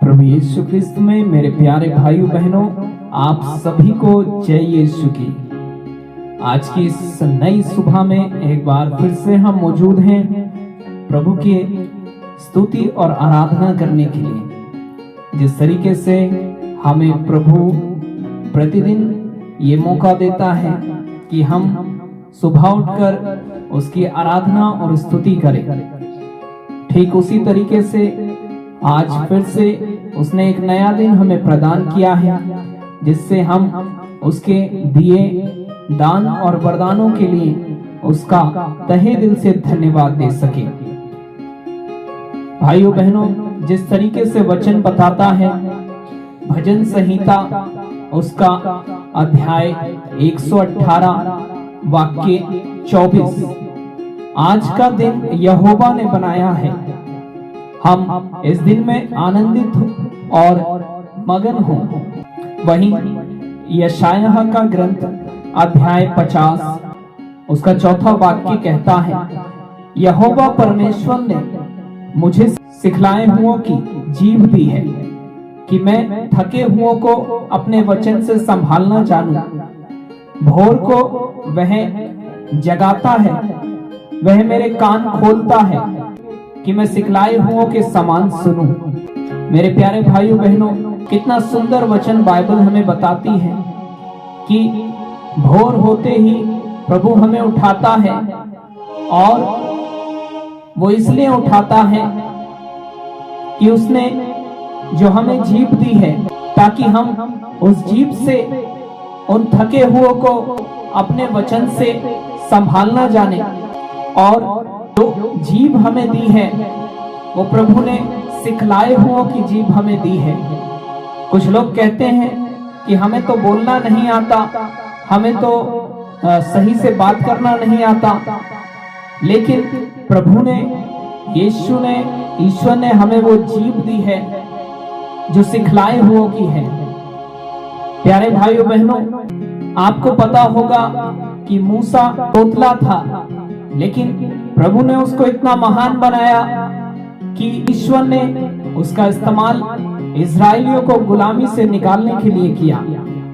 प्रभु यीशु ख्रिस्त में मेरे प्यारे भाइयों बहनों, आप सभी को जय यीशु की। आज की इस नई सुबह में एक बार फिर से हम मौजूद हैं प्रभु की स्तुति और आराधना करने के लिए। जिस तरीके से हमें प्रभु प्रतिदिन ये मौका देता है कि हम सुबह उठकर उसकी आराधना और स्तुति करें, ठीक उसी तरीके से आज फिर से उसने एक नया दिन हमें प्रदान किया है, जिससे हम उसके दिए दान और वरदानों के लिए उसका तहे दिल से धन्यवाद दे सके। भाइयों बहनों, जिस तरीके से वचन बताता है, भजन संहिता उसका अध्याय 118 वाक्य 24, आज का दिन यहोवा ने बनाया है, हम इस दिन में आनंदित और मगन हो। वहीं यशायाह का ग्रंथ अध्याय 50 उसका 4 वाक्य कहता है, यहोवा परमेश्वर ने मुझे सिखलाए हुओं की जीभ दी है कि मैं थके हुओं को अपने वचन से संभालना जानूं। भोर को वह जगाता है, वह मेरे कान खोलता है कि मैं सिखलाए हुओं के समान सुनूं। मेरे प्यारे भाइयों बहनों, कितना सुंदर वचन बाइबल हमें बताती है कि भोर होते ही प्रभु हमें उठाता है, और वो इसलिए उठाता है कि उसने जो हमें जीभ दी है, ताकि हम उस जीभ से उन थके हुओं को अपने वचन से संभालना जाने। और जो जीभ हमें दी है वो प्रभु ने सिखलाए हुओं की जीभ हमें दी है। कुछ लोग कहते हैं कि हमें तो बोलना नहीं आता, हमें तो सही से बात करना नहीं आता, लेकिन प्रभु ने, ईश्वर ने हमें वो जीभ दी है जो सिखलाए हुओं की है। प्यारे भाइयों बहनों, आपको पता होगा कि मूसा तोतला था, लेकिन प्रभु ने उसको इतना महान बनाया कि ईश्वर ने उसका इस्तेमाल इजराइलियों को गुलामी से निकालने के लिए किया।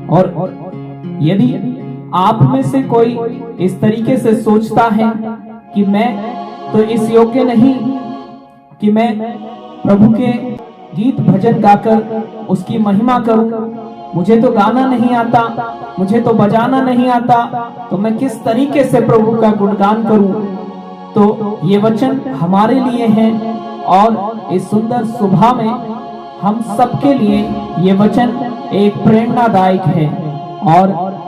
और यदि आप में से कोई इस तरीके से सोचता है कि मैं तो इस योग्य नहीं कि मैं प्रभु के गीत भजन गाकर उसकी महिमा करूं, मुझे तो गाना नहीं आता, मुझे तो बजाना नहीं आता, तो मैं किस तरीके से प्रभु का गुणगान करूं। तो ये वचन हमारे लिए है, और इस सुंदर सुबह में हम सबके लिए ये वचन एक प्रेरणादायक है। और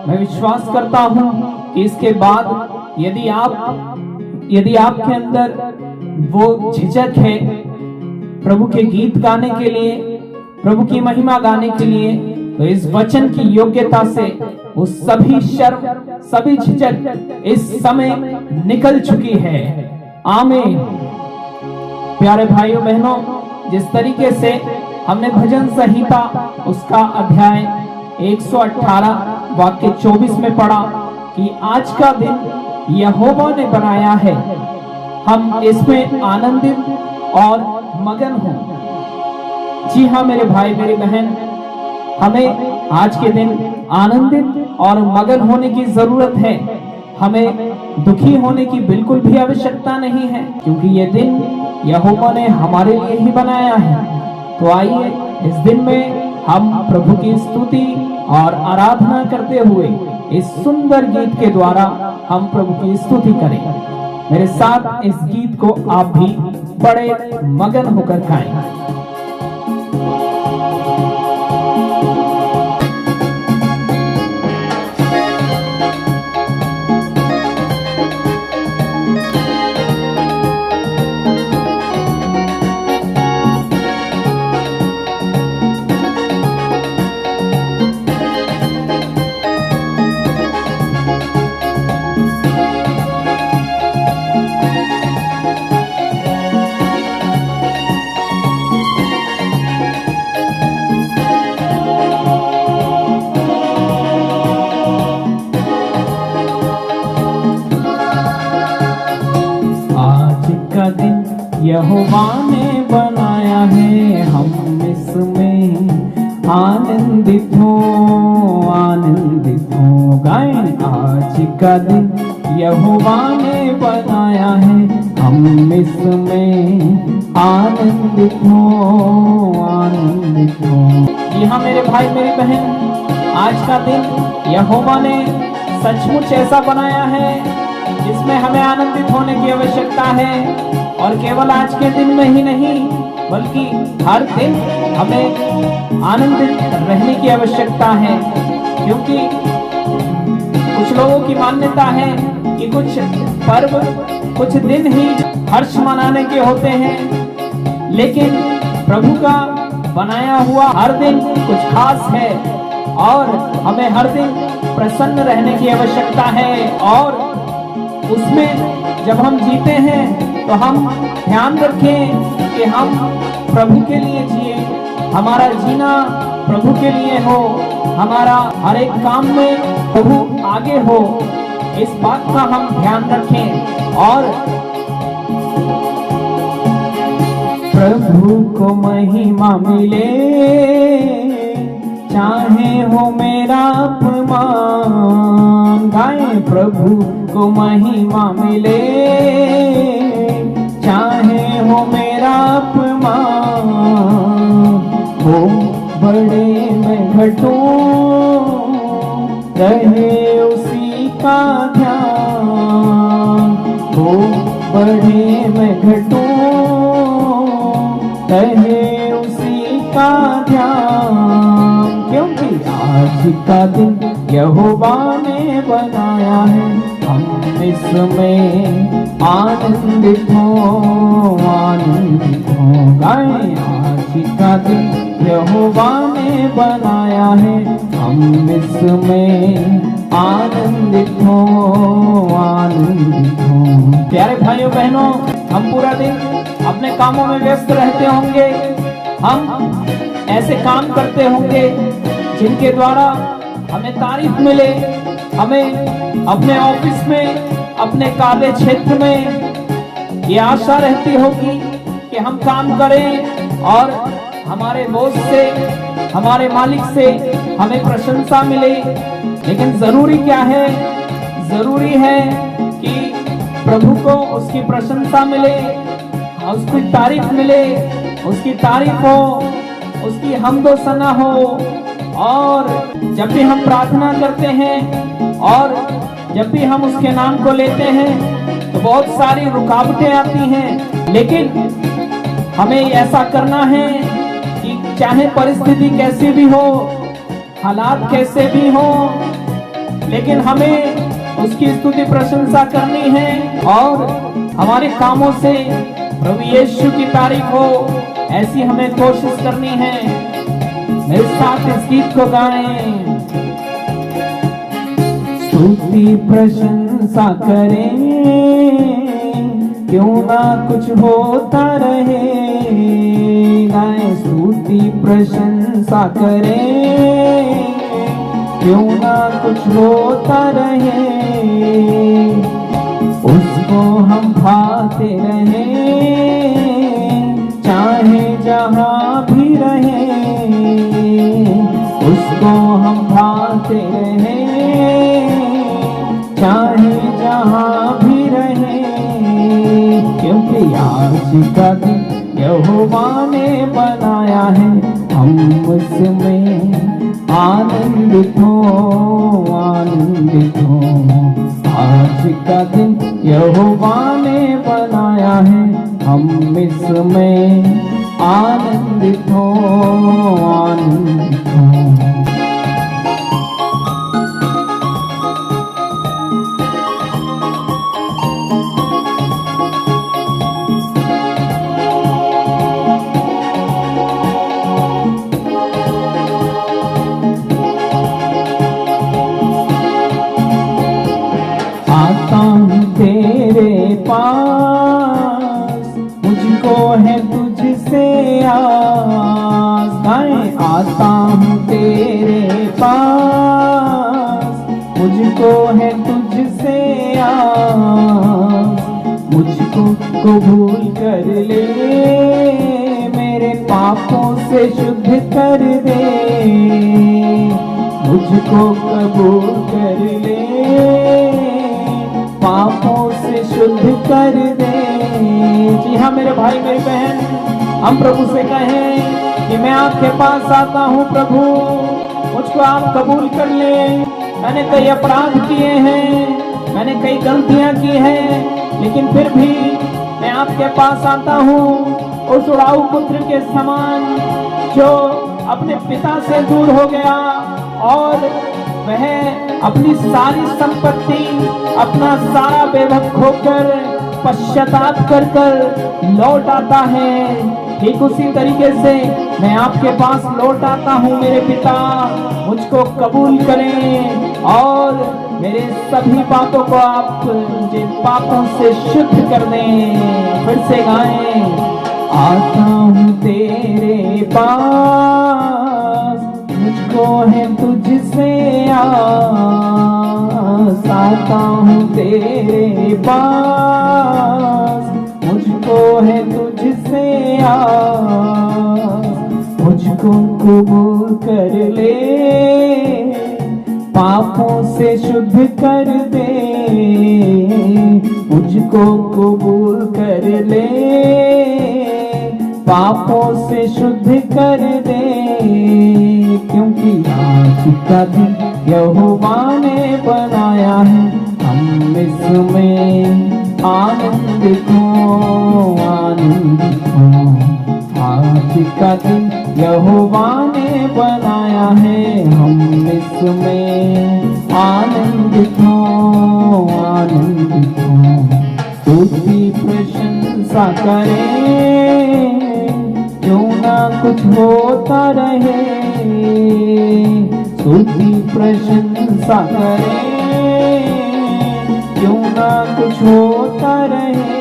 मैं विश्वास करता हूं कि इसके बाद यदि आपके अंदर वो झिझक है प्रभु के गीत गाने के लिए, प्रभु की महिमा गाने के लिए, तो इस वचन की योग्यता से वो सभी शर्म, सभी झिझक इस समय निकल चुकी है। आमीन। प्यारे भाइयों बहनों, जिस तरीके से हमने भजन संहिता उसका अध्याय 118 वाक्य 24 में पढ़ा कि आज का दिन यहोवा ने बनाया है, हम इसमें आनंदित और मगन हो। जी हाँ मेरे भाई मेरी बहन, हमें आज के दिन आनंदित और मगन होने की जरूरत है। हमें दुखी होने की बिल्कुल भी आवश्यकता नहीं है, क्योंकि ये दिन यहोवा ने हमारे लिए ही बनाया है। तो आइए इस दिन में हम प्रभु की स्तुति और आराधना करते हुए इस सुंदर गीत के द्वारा हम प्रभु की स्तुति करें। मेरे साथ इस गीत को आप भी बड़े मगन होकर गाएं। यहोवा ने बनाया है, हम इसमें आनंदित हो गाएं। आज का दिन यहोवा ने बनाया है, हम इसमें आनंदित हो। जी हाँ मेरे भाई मेरी बहन, आज का दिन यहोवा ने सचमुच ऐसा बनाया है जिसमें हमें आनंदित होने की आवश्यकता है। और केवल आज के दिन में ही नहीं बल्कि हर दिन हमें आनंदित रहने की आवश्यकता है, क्योंकि कुछ लोगों की मान्यता है कि कुछ पर्व कुछ दिन ही हर्ष मनाने के होते हैं, लेकिन प्रभु का बनाया हुआ हर दिन कुछ खास है और हमें हर दिन प्रसन्न रहने की आवश्यकता है। और उसमें जब हम जीते हैं तो हम ध्यान रखें कि हम प्रभु के लिए जिए, हमारा जीना प्रभु के लिए हो, हमारा हर एक काम में प्रभु आगे हो, इस बात का हम ध्यान रखें। और प्रभु को महिमा मिले, चाहे हो मेरा अपमान। गाएं, प्रभु को महिमा मिले, चाहे हो मेरा अपमान। हो बड़े मैं घटूं, रहे उसी का ध्यान। हो बड़े मैं घटूं, रहे उसी का ध्यान। क्योंकि आज का दिन यहोवा ने बनाया है, हम इसमें आनंदित हो गाएं। आज का दिन यहोवा ने बनाया है, हम इसमें आनंदित हो प्यारे भाइयों बहनों, हम पूरा दिन अपने कामों में व्यस्त रहते होंगे, हम ऐसे काम करते होंगे जिनके द्वारा हमें तारीफ मिले, हमें अपने ऑफिस में, अपने कार्य क्षेत्र में ये आशा रहती होगी कि हम काम करें और हमारे बॉस से, हमारे मालिक से हमें प्रशंसा मिले। लेकिन जरूरी क्या है? जरूरी है कि प्रभु को उसकी प्रशंसा मिले, उसकी तारीफ मिले, उसकी तारीफ हो, उसकी हम्दो सना हो। और जब भी हम प्रार्थना करते हैं और जब भी हम उसके नाम को लेते हैं तो बहुत सारी रुकावटें आती हैं, लेकिन हमें ऐसा करना है कि चाहे परिस्थिति कैसी भी हो, हालात कैसे भी हो, लेकिन हमें उसकी स्तुति प्रशंसा करनी है और हमारे कामों से प्रभु यीशु की तारीफ हो, ऐसी हमें कोशिश करनी है। मेरे साथ इस गीत को गाएं। स्तुति प्रशंसा करें, क्यों ना कुछ होता रहे। गाएं, स्तुति प्रशंसा करें, क्यों ना कुछ होता रहे। उसको हम भाते रहे, चाहे जहां भी रहे। उसको हम भाते रहे, चाहे जहां भी रहे। क्योंकि आज का दिन यहोवा ने बनाया है, हम उसमें आनंदित हो आज का दिन यहोवा ने बनाया है, हम इसमें आनंदित हो आता हूँ तेरे पास, मुझको है तुझसे आस। गाएं, आता हूँ तेरे पास, मुझको है तुझसे आस। मुझको कबूल कर ले, मेरे पापों से शुद्ध कर दे, मुझको कबूल कर ले, पापों से शुद्ध कर दे। जी हाँ मेरे भाई मेरी बहन, हम प्रभु से कहें कि मैं आपके पास आता हूँ प्रभु, मुझको आप कबूल कर ले। मैंने कई अपराध किए हैं, मैंने कई गलतियां की हैं, लेकिन फिर भी मैं आपके पास आता हूँ उस उड़ाऊ पुत्र के समान जो अपने पिता से दूर हो गया और वह अपनी सारी संपत्ति, अपना सारा वैभव खोकर पश्चाताप कर कर लौट आता है। ठीक उसी तरीके से मैं आपके पास लौट आता हूँ मेरे पिता, मुझको कबूल करें और मेरे सभी पापों को आप मुझे पापों से शुद्ध कर दें। फिर से गाएं, आता हूँ तेरे पास, मुझको है तुझसे आस, आता हूँ तेरे पास, मुझको है तुझसे आस, मुझको कबूल कर ले, पापों से शुद्ध कर दे, मुझको कबूल कर ले, पापों से शुद्ध कर दे। क्योंकि आज का दिन यहोवा ने बनाया है, हम इसमें आनंदित हो, आनंदित हो। आज का दिन यहोवा ने बनाया है, हम इसमें आनंदित हो, आनंदित हो। उसकी प्रशंसा करें, क्यों ना कुछ होता रहे, उसकी प्रशंसा करें, क्यों ना कुछ होता रहे।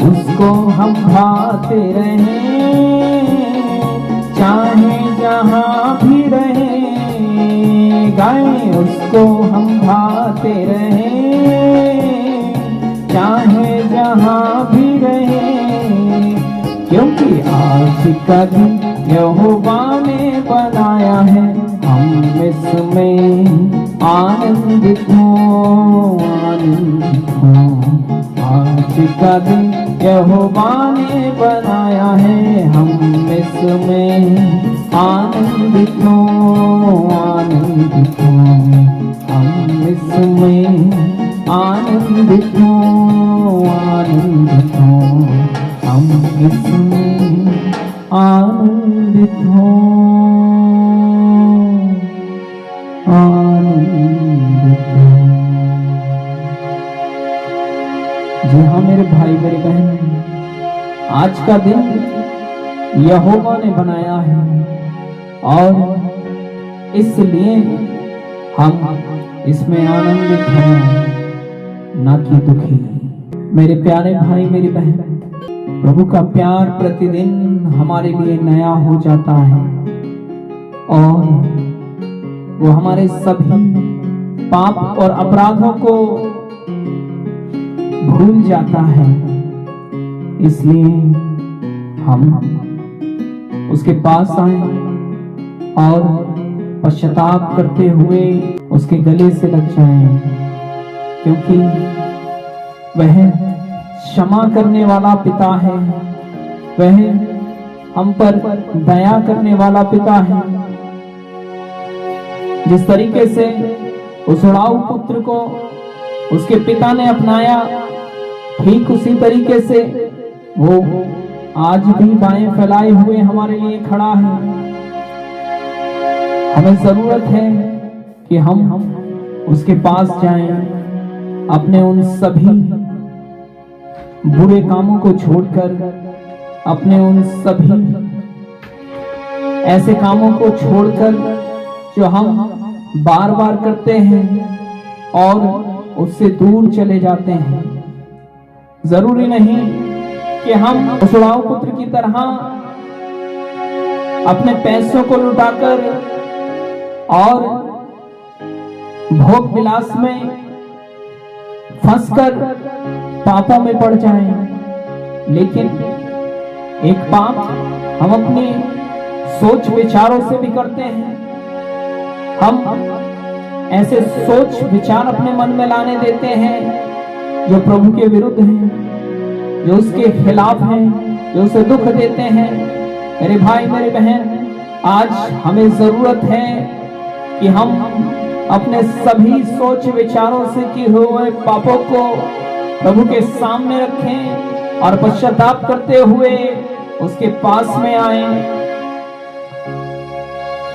उसको हम भाते रहें, चाहे जहाँ भी रहे, गाएं उसको हम भाते रहें, चाहे जहाँ भी रहे। क्योंकि आज का दिन यहोवा ने बनाया है, हम इसमें आनंदित हो, आनंदित हो। आज का दिन यहोवा ने बनाया है, हम इसमें आनंदित हो, आनंदित हो। हम इसमें आनंदित हो, आनंदित हो। हम इसमें आनंदित हो, आनंदित हो। जी हाँ मेरे भाई मेरे बहन, आज का दिन यहोवा ने बनाया है और इसलिए हम इसमें आनंदित हैं, ना कि दुखी। मेरे प्यारे भाई मेरी बहन, प्रभु का प्यार प्रतिदिन हमारे लिए नया हो जाता है और वो हमारे सभी पाप और अपराधों को भूल जाता है। इसलिए हम उसके पास आए और पश्चाताप करते हुए उसके गले से लग जाएं, क्योंकि वह क्षमा करने वाला पिता है, वह हम पर दया करने वाला पिता है। जिस तरीके से उस उड़ाऊ पुत्र को उसके पिता ने अपनाया, ठीक उसी तरीके से वो आज भी बाएं फैलाए हुए हमारे लिए खड़ा है। हमें जरूरत है कि हम उसके पास जाएं, अपने उन सभी बुरे कामों को छोड़कर, अपने उन सभी ऐसे कामों को छोड़कर जो हम बार बार करते हैं और उससे दूर चले जाते हैं। जरूरी नहीं कि हम उस उड़ाऊ पुत्र की तरह अपने पैसों को लुटाकर और भोग विलास में फंसकर पापों में पड़ जाएं, लेकिन एक पाप हम अपने सोच विचारों से भी करते हैं। हम ऐसे सोच विचार अपने मन में लाने देते हैं जो प्रभु के विरुद्ध हैं, जो उसके खिलाफ हैं, जो उसे दुख देते हैं। मेरे भाई मेरे बहन, आज हमें जरूरत है कि हम अपने सभी सोच विचारों से किए हुए पापों को प्रभु के सामने रखें और पश्चाताप करते हुए उसके पास में आए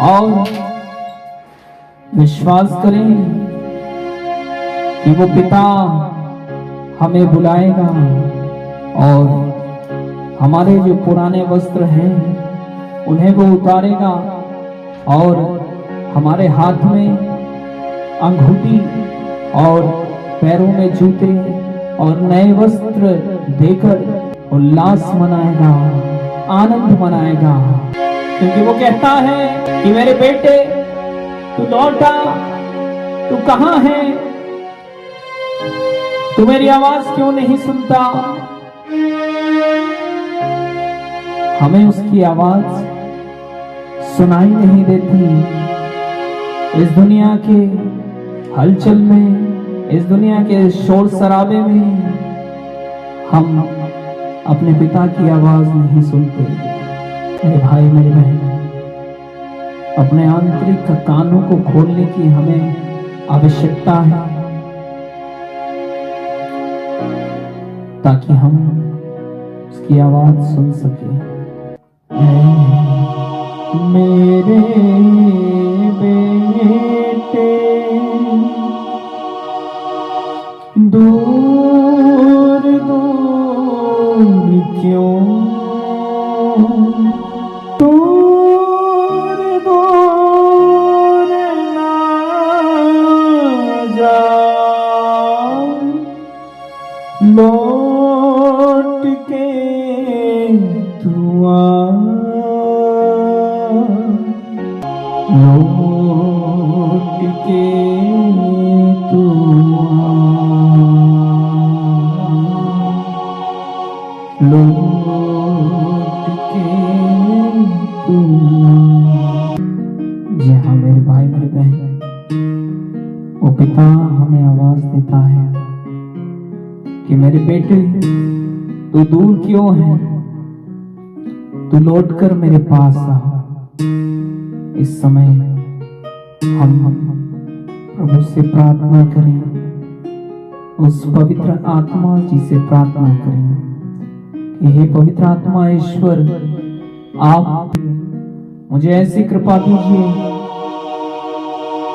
और विश्वास करें कि वो पिता हमें बुलाएगा और हमारे जो पुराने वस्त्र हैं उन्हें वो उतारेगा और हमारे हाथ में अंगूठी और पैरों में जूते और नए वस्त्र देकर उल्लास मनाएगा, आनंद मनाएगा। क्योंकि वो कहता है कि मेरे बेटे तू लौटा, तू कहां है, तू मेरी आवाज क्यों नहीं सुनता। हमें उसकी आवाज सुनाई नहीं देती। इस दुनिया के हलचल में, इस दुनिया के शोर शराबे में हम अपने पिता की आवाज नहीं सुनते। मेरे भाई मेरे बहन, अपने आंतरिक कानों को खोलने की हमें आवश्यकता है ताकि हम उसकी आवाज सुन सके। मेरे बेटे दूर दूर क्यों, दूर दूर ना जा, लौट के तू आ, लौट के तू आ, लौट के तू आ। जी हाँ मेरे भाई मेरे बहन, वो पिता हमें आवाज देता है कि मेरे बेटे तू दूर क्यों है, तू लौटकर मेरे पास आ। इस समय हम प्रभु से प्रार्थना करें, उस पवित्र आत्मा जी से प्रार्थना करें कि हे पवित्र आत्मा ईश्वर, आप मुझे ऐसी कृपा दीजिए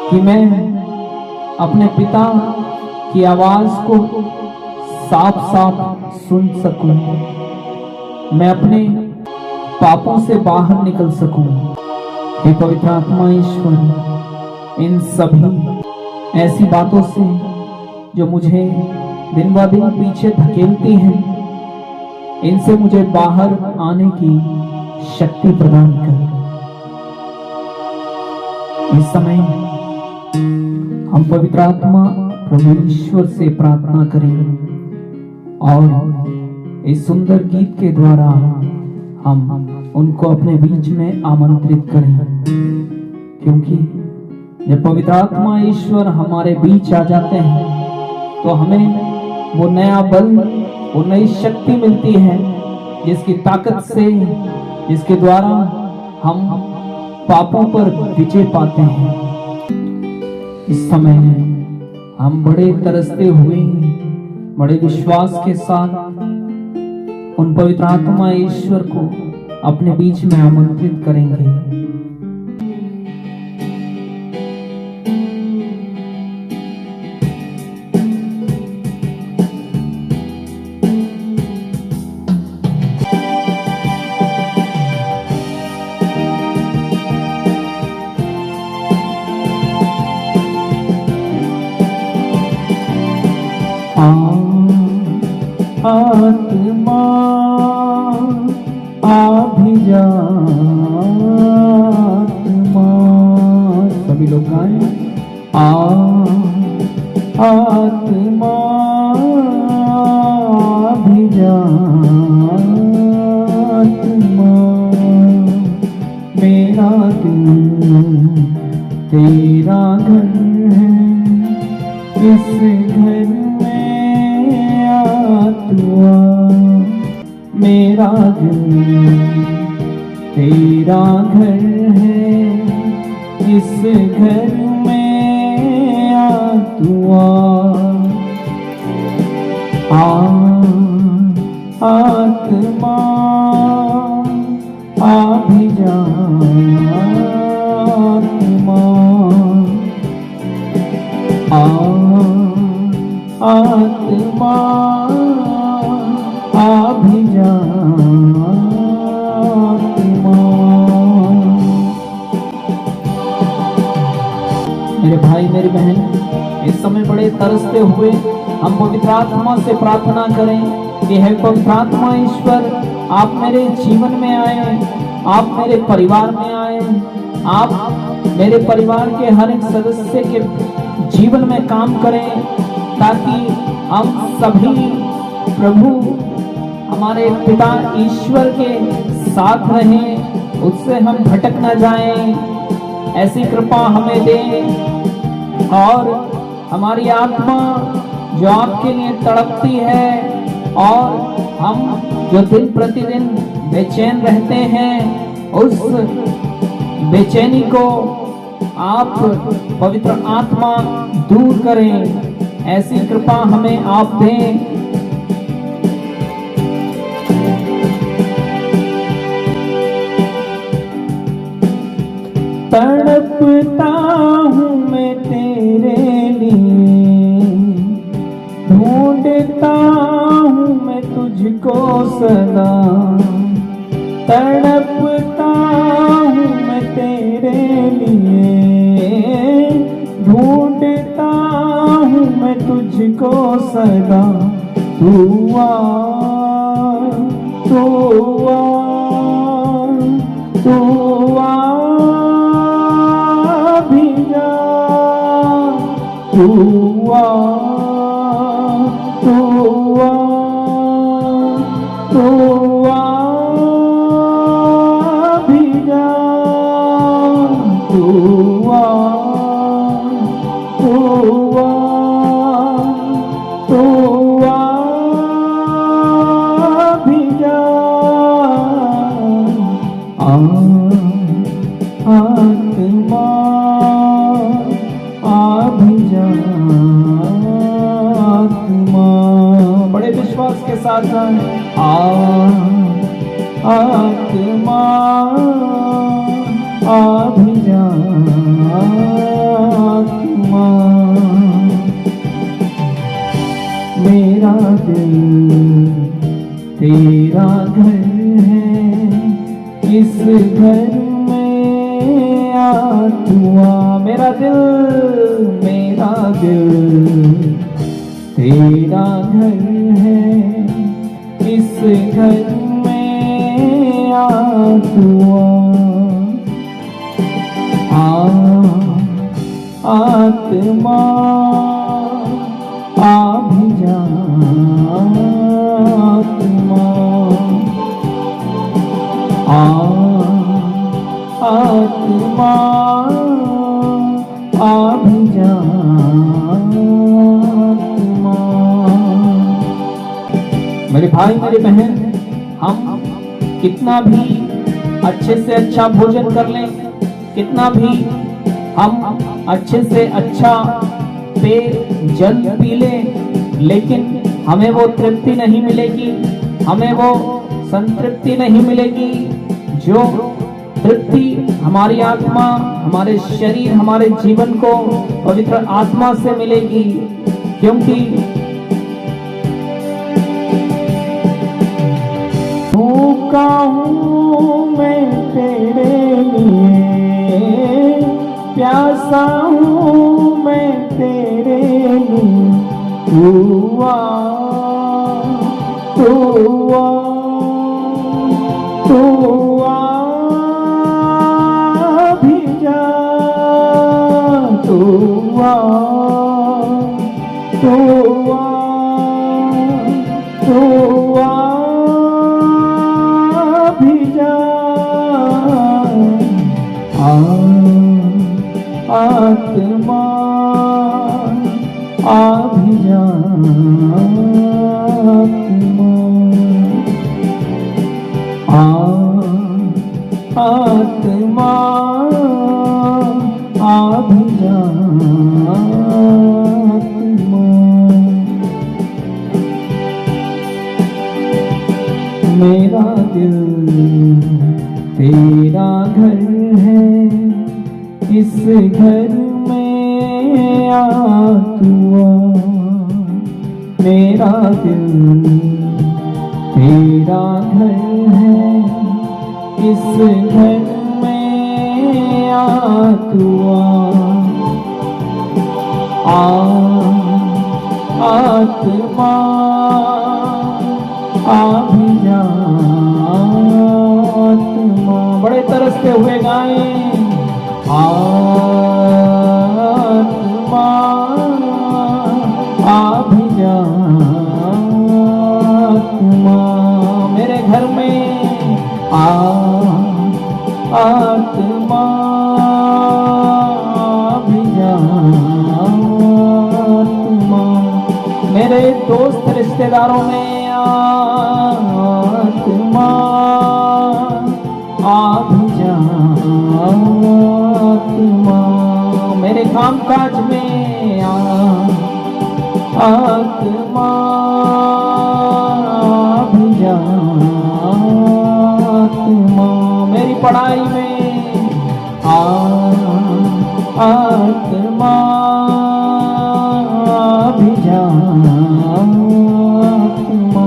कि मैं अपने पिता की आवाज को साफ साफ सुन सकूं, मैं अपने पापों से बाहर निकल सकूं। हे पवित्र आत्मा ईश्वर, इन सभी ऐसी बातों से जो मुझे दिन ब दिन पीछे धकेलती हैं, इनसे मुझे बाहर आने की शक्ति प्रदान कर। इस समय हम पवित्र आत्मा प्रभु ईश्वर से प्रार्थना करें और इस सुंदर गीत के द्वारा हम उनको अपने बीच में आमंत्रित करें। क्योंकि जब पवित्र आत्मा ईश्वर हमारे बीच आ जाते हैं तो हमें वो नया बल, वो नई शक्ति मिलती है जिसकी ताकत से, जिसके द्वारा हम पापों पर विजय पाते हैं। इस समय हम बड़े तरसते हुए, बड़े विश्वास के साथ उन पवित्र आत्मा ईश्वर को अपने बीच में आमंत्रित करेंगे। आत्मा आभिजा, आत्मा, सभी लोग गाएं। आत्मा आभिजा, मेरा दिल तेरा घर है, इस घर में आ तू आ। मेरा दिल तेरा घर है, इस घर में आ तू आ। आत्मा आ भी जा, आत्मा आत्मा आ भी जा, आत्मा। मेरे भाई मेरी बहन, इस समय बड़े तरसते हुए हम पवित्र आत्मा से प्रार्थना करें कि हे पवित्र आत्मा ईश्वर, आप मेरे जीवन में आए, आप मेरे परिवार में आए, आप मेरे परिवार के हर एक सदस्य के जीवन में काम करें, ताकि हम सभी प्रभु हमारे पिता ईश्वर के साथ रहें, उससे हम भटक न जाएं। ऐसी कृपा हमें दें और हमारी आत्मा जो आपके लिए तड़पती है और हम जो दिन प्रतिदिन बेचैन रहते हैं, उस बेचैनी को आप पवित्र आत्मा दूर करें। ऐसी कृपा हमें आप दें। तड़पता हूँ मैं तेरे लिए, ढूंढता हूँ मैं तुझको सदा। तड़पता हूँ मैं तेरे लिए, ढूंढता हूँ मैं तुझको सदा। तू आ, तू आ, तू आ भी जा, तू आ, तू आ, तू आ भी जा, तू आ, तू आ, तू आ भी जा। आत्मा आ भी जा, आत्मा। बड़े विश्वास के साथ आत्मा आ भी जा, आत्मा। मेरा दिल तेरा घर है, इस घर में आ तू आ। मेरा दिल तेरा घर है, इस घर में आ तू आ। आत्मा आ भी जा, आत्मा। आत्मा आ भी जा, आत्मा। मेरे भाई मेरी बहन, हम कितना भी अच्छे से अच्छा भोजन कर लें, कितना भी हम अच्छे से अच्छा पेय जल पी लें, लेकिन हमें वो तृप्ति नहीं मिलेगी, हमें वो संतृप्ति नहीं मिलेगी जो तृप्ति हमारी आत्मा, हमारे शरीर, हमारे जीवन को पवित्र आत्मा से मिलेगी। क्योंकि भूखा हूँ मैं तेरे लिए, प्यासा हूँ मैं तेरे लिए। तू आ, तू आ, तू आ भी जा, तू आ, तू आ, तू आ भी जा। आत्मा आ भी जा, आत्मा आ भी जा, मेरा दिल तेरा घर है, इस घर में आ तू आ। मेरा दिल तेरा घर है, इस घर में आ तू आ। आत्मा आ भी जा, आत्मा बड़े तरसते हुए गाएं। आत्मा आ भी जा, आत्मा मेरे घर में आत्मा भी जा, आत्मा मेरे दोस्त रिश्तेदारों में आत्मा आ भी जा, आत्मा मेरे काम काज में आत्मा भी जा, आत्मा मेरी पढ़ाई में आत्मा भी जा, आत्मा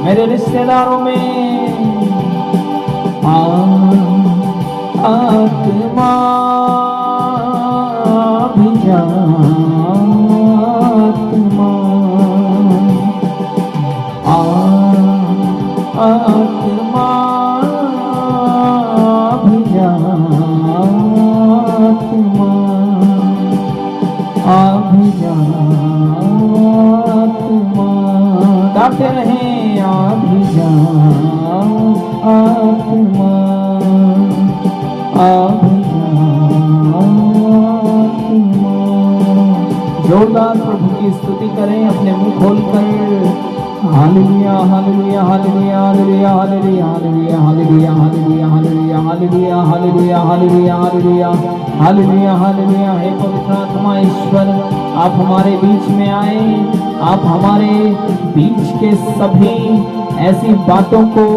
मेरे रिश्तेदारों में आत्मा भी जा, आत्मा आत्मा भी जा, आत्मा आ भी जा, आत्मा गाते रहे आ भी जा, आत्मा आ भी जा, आत्मा। जोरदार प्रभु की स्तुति करें अपने मुंह खोलकर। Hallelujah hallelujah hallelujah hallelujah hallelujah hallelujah hallelujah hallelujah hallelujah hallelujah hallelujah hallelujah hallelujah hallelujah. हे पवित्र आत्मा ईश्वर, आप हमारे बीच में आए, आप हमारे बीच के सभी ऐसी बातों को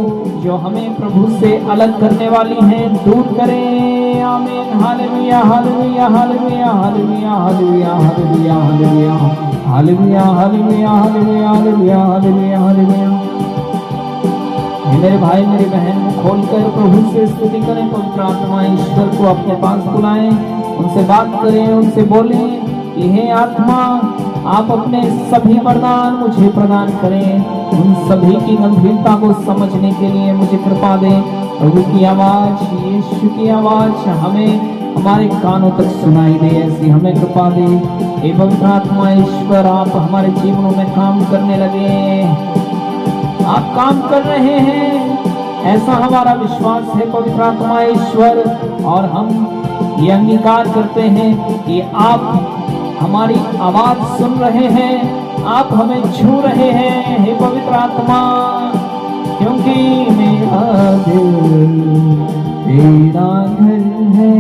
जो हमें प्रभु से अलग करने वाली हैं दूर करें। आमीन। Hallelujah hallelujah hallelujah hallelujah hallelujah hallelujah hallelujah hallelujah hallelujah hallelujah hallelujah hallelujah hallelujah. मेरे भाई मेरी बहन खोलकर प्रभु से स्तुति करें। पवित्र आत्मा ईश्वर को अपने पास बुलाएं, उनसे बात करें, उनसे बोलें कि हे आत्मा, आप अपने सभी वरदान मुझे प्रदान करें। उन सभी की गंभीरता को समझने के लिए मुझे कृपा दें। प्रभु की आवाज, यीशु की आवाज हमें हमारे कानों तक सुनाई दे, ऐसी हमें कृपा दे। हे पवित्र आत्मा ईश्वर, आप हमारे जीवनों में काम करने लगे, आप काम कर रहे हैं, ऐसा हमारा विश्वास है पवित्र आत्मा ईश्वर। और हम ये अंगीकार करते हैं कि आप हमारी आवाज सुन रहे हैं, आप हमें छू रहे हैं हे पवित्र आत्मा, क्योंकि मेरा दिल तेरा घर है,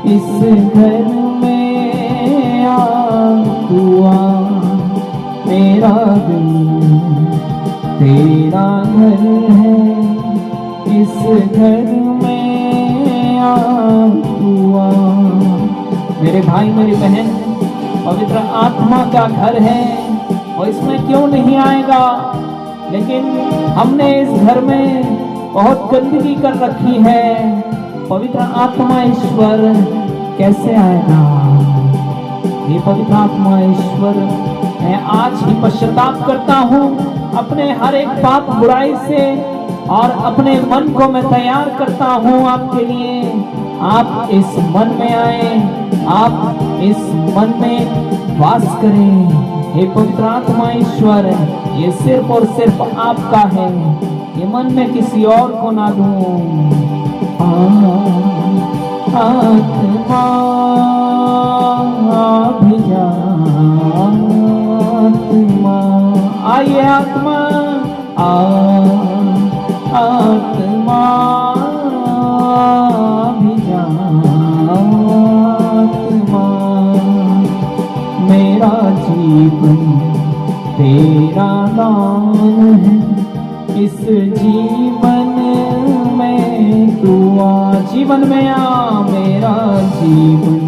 इस घर में आ तू आ। मेरा दिल तेरा घर है, इस घर में आ तू आ। मेरे भाई मेरी बहन, पवित्र आत्मा का घर है और इसमें क्यों नहीं आएगा, लेकिन हमने इस घर में बहुत गंदगी कर रखी है। पवित्र आत्मा ईश्वर कैसे आएगा? ये पवित्र आत्मा ईश्वर, मैं आज ही पश्चाताप करता हूँ अपने हर एक पाप बुराई से और अपने मन को मैं तैयार करता हूँ आपके लिए। आप इस मन में आए, आप इस मन में वास करें। हे पवित्र आत्मा ईश्वर, ये सिर्फ और सिर्फ आपका है, ये मन में किसी और को ना दूं। आत्मा भी जा, आत्मा आइए आत्मा आत्मा भी जा, आत्मा मेरा जीवन तेरा दान है, इस जीवन में तू आ, जीवन में आ, मेरा जीवन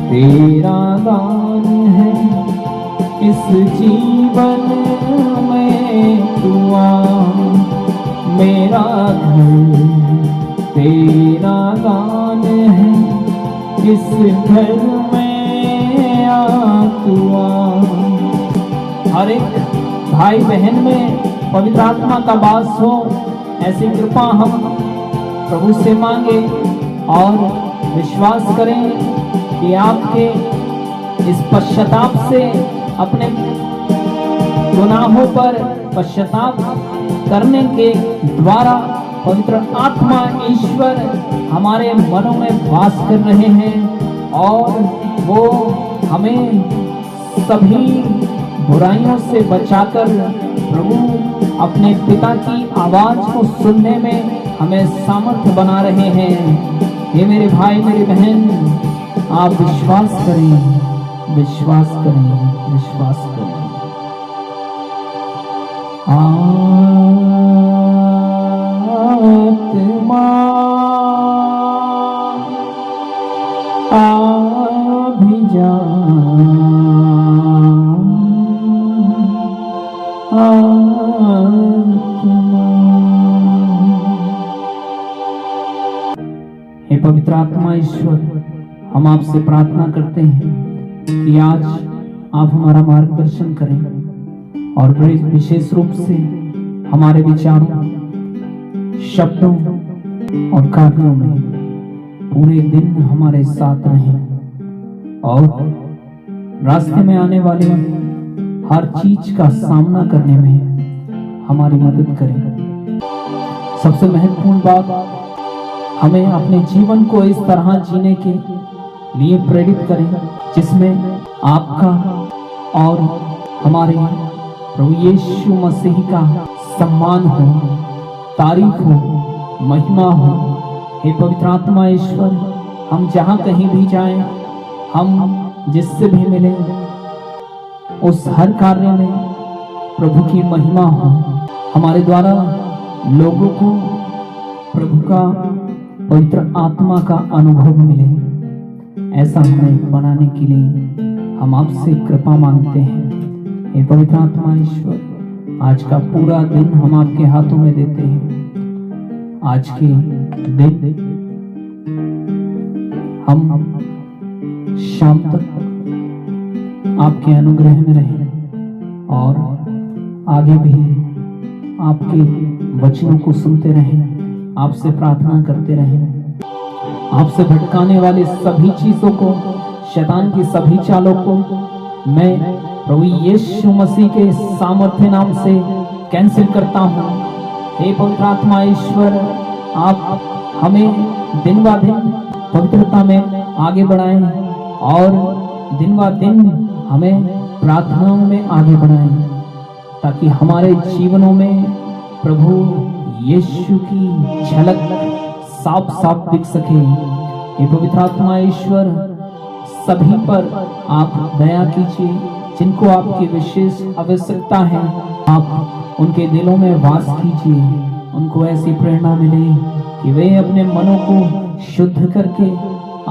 तेरा दान है, इस जीवन में तू आ, मेरा घर तेरा दान है, इस घर में आ तू आ। हर एक भाई बहन में पवित्र आत्मा का वास हो, ऐसी कृपा हम प्रभु से मांगे और विश्वास करें कि आपके इस पश्चाताप से, अपने गुनाहों पर पश्चाताप करने के द्वारा पवित्र आत्मा ईश्वर हमारे मनों में वास कर रहे हैं और वो हमें सभी बुराइयों से बचाकर प्रभु अपने पिता की आवाज को सुनने में हमें सामर्थ्य बना रहे हैं। ये मेरे भाई मेरी बहन, आप विश्वास करें, विश्वास करें, विश्वास करें। आत्मा भी जा, हे पवित्र आत्मा ईश्वर, हम आपसे प्रार्थना करते हैं कि आज आप हमारा मार्गदर्शन करें और बड़े विशेष रूप से हमारे विचारों, शब्दों और कार्यों में पूरे दिन हमारे साथ रहें और रास्ते में आने वाले हर चीज का सामना करने में हमारी मदद करें। सबसे महत्वपूर्ण बात, हमें अपने जीवन को इस तरह जीने के लिए प्रेरित करें जिसमें आपका और हमारे प्रभु यीशु मसीह का सम्मान हो, तारीफ हो, महिमा हो। हे पवित्र आत्मा ईश्वर, हम जहाँ कहीं भी जाएं, हम जिससे भी मिलें, उस हर कार्य में प्रभु की महिमा हो। हमारे द्वारा लोगों को प्रभु का, पवित्र आत्मा का अनुभव मिले, ऐसा हमें बनाने के लिए हम आपसे कृपा मांगते हैं। हे पवित्र आत्मा ईश्वर, आज का पूरा दिन हम आपके हाथों में देते हैं। आज के दिन हम शाम तक आपके अनुग्रह में रहें और आगे भी आपके वचनों को सुनते रहें, आपसे प्रार्थना करते रहें। आपसे भटकाने वाले सभी चीजों को, शैतान की सभी चालों को मैं प्रभु यीशु मसीह के सामर्थ्य नाम से कैंसिल करता हूँ। हे पवित्र आत्मा ईश्वर, आप हमें दिन ब दिन पवित्रता में आगे बढ़ाएं और दिन ब दिन हमें प्रार्थनाओं में आगे बढ़ाएं, ताकि हमारे जीवनों में प्रभु यीशु की झलक साफ साफ दिख सके। ये पवित्र आत्मा ईश्वर, सभी पर आप दया कीजिए, जिनको आपकी विशेष आवश्यकता है आप उनके दिलों में वास कीजिए। उनको ऐसी प्रेरणा मिले कि वे अपने मनों को शुद्ध करके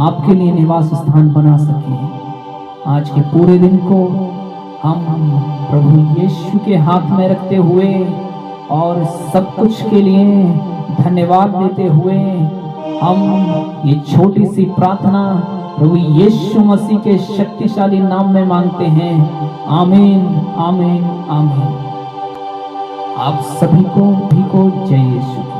आपके लिए निवास स्थान बना सके। आज के पूरे दिन को हम प्रभु यीशु के हाथ में रखते हुए और सब कुछ के लिए धन्यवाद देते हुए हम ये छोटी सी प्रार्थना प्रभु यीशु मसीह के शक्तिशाली नाम में मांगते हैं। आमीन, आमीन, आमीन। आप सभी को जय यीशु।